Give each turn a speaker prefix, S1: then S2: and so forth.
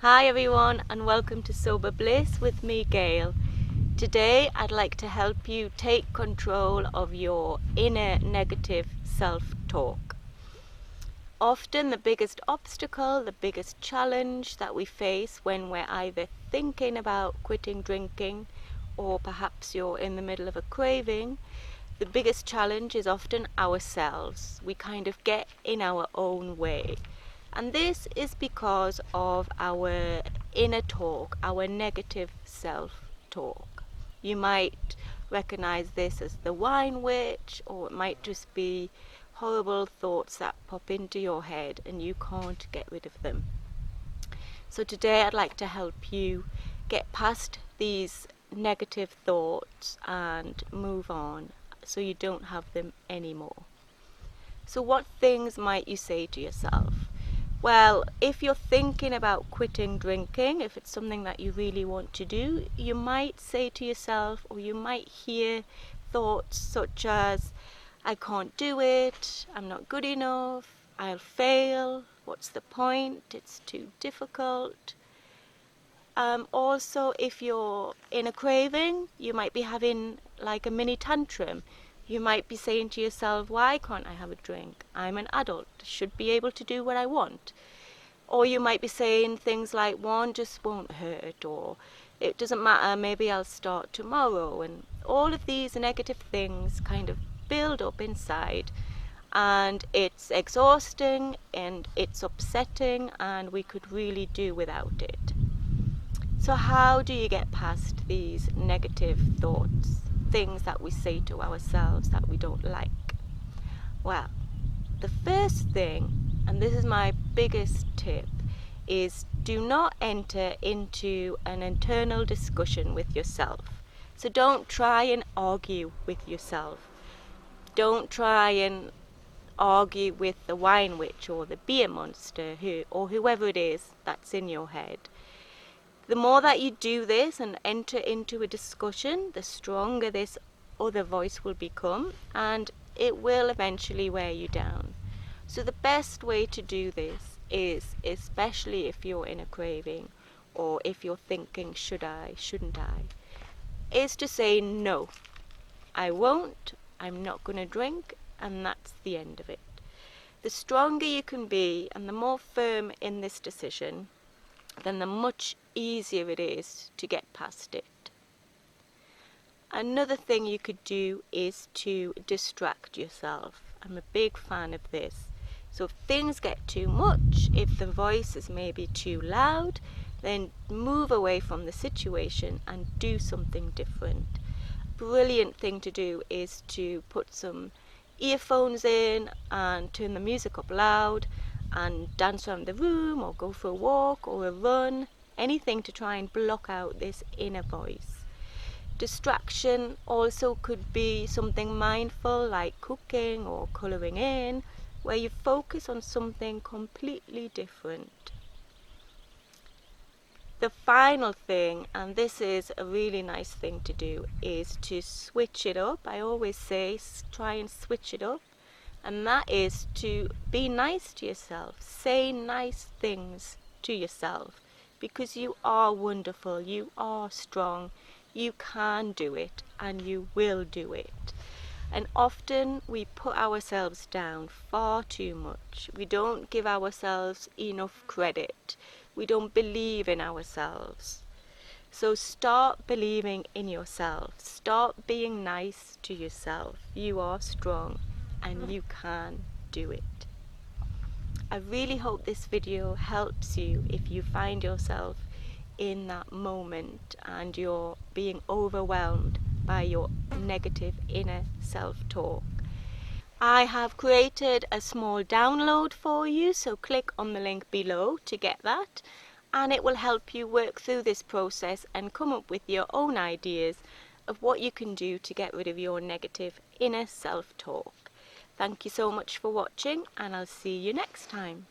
S1: Hi everyone, and welcome to Sober Bliss with me, Gail. Today I'd like to help you take control of your inner negative self-talk. Often the biggest obstacle, the biggest challenge that we face when we're either thinking about quitting drinking or perhaps you're in the middle of a craving, the biggest challenge is often ourselves. We kind of get in our own way. And this is because of our inner talk, our negative self-talk. You might recognize this as the wine witch, or it might just be horrible thoughts that pop into your head and you can't get rid of them. So today I'd like to help you get past these negative thoughts and move on so you don't have them anymore. So what things might you say to yourself? Well, if you're thinking about quitting drinking, if it's something that you really want to do, you might say to yourself, or you might hear thoughts such as, I can't do it, I'm not good enough, I'll fail, what's the point, it's too difficult. Also, if you're in a craving, you might be having like a mini tantrum. You might be saying to yourself, why can't I have a drink? I'm an adult, should be able to do what I want. Or you might be saying things like, one just won't hurt, or it doesn't matter, maybe I'll start tomorrow. And all of these negative things kind of build up inside. And it's exhausting and it's upsetting, and we could really do without it. So how do you get past these negative thoughts? Things that we say to ourselves that we don't like? Well, the first thing, and this is my biggest tip, is do not enter into an internal discussion with yourself. So don't try and argue with yourself. Don't try and argue with the wine witch or the beer monster or whoever it is that's in your head. The more that you do this and enter into a discussion, the stronger this other voice will become, and it will eventually wear you down. So the best way to do this is, especially if you're in a craving or if you're thinking, should I, shouldn't I, is to say no. I won't, I'm not going to drink, and that's the end of it. The stronger you can be and the more firm in this decision, then the much easier it is to get past it. Another thing you could do is to distract yourself. I'm a big fan of this. So if things get too much, if the voice is maybe too loud, then move away from the situation and do something different. Brilliant thing to do is to put some earphones in and turn the music up loud and dance around the room or go for a walk or a run, anything to try and block out this inner voice. Distraction also could be something mindful like cooking or colouring in, where you focus on something completely different. The final thing, and this is a really nice thing to do, is to switch it up. I always say try and switch it up. And that is to be nice to yourself. Say nice things to yourself, because you are wonderful, you are strong, you can do it, and you will do it. And often we put ourselves down far too much. We don't give ourselves enough credit. We don't believe in ourselves. So start believing in yourself. Start being nice to yourself. You are strong and you can do it. I really hope this video helps you if you find yourself in that moment and you're being overwhelmed by your negative inner self-talk. I have created a small download for you, so click on the link below to get that, and it will help you work through this process and come up with your own ideas of what you can do to get rid of your negative inner self-talk. Thank you so much for watching, and I'll see you next time.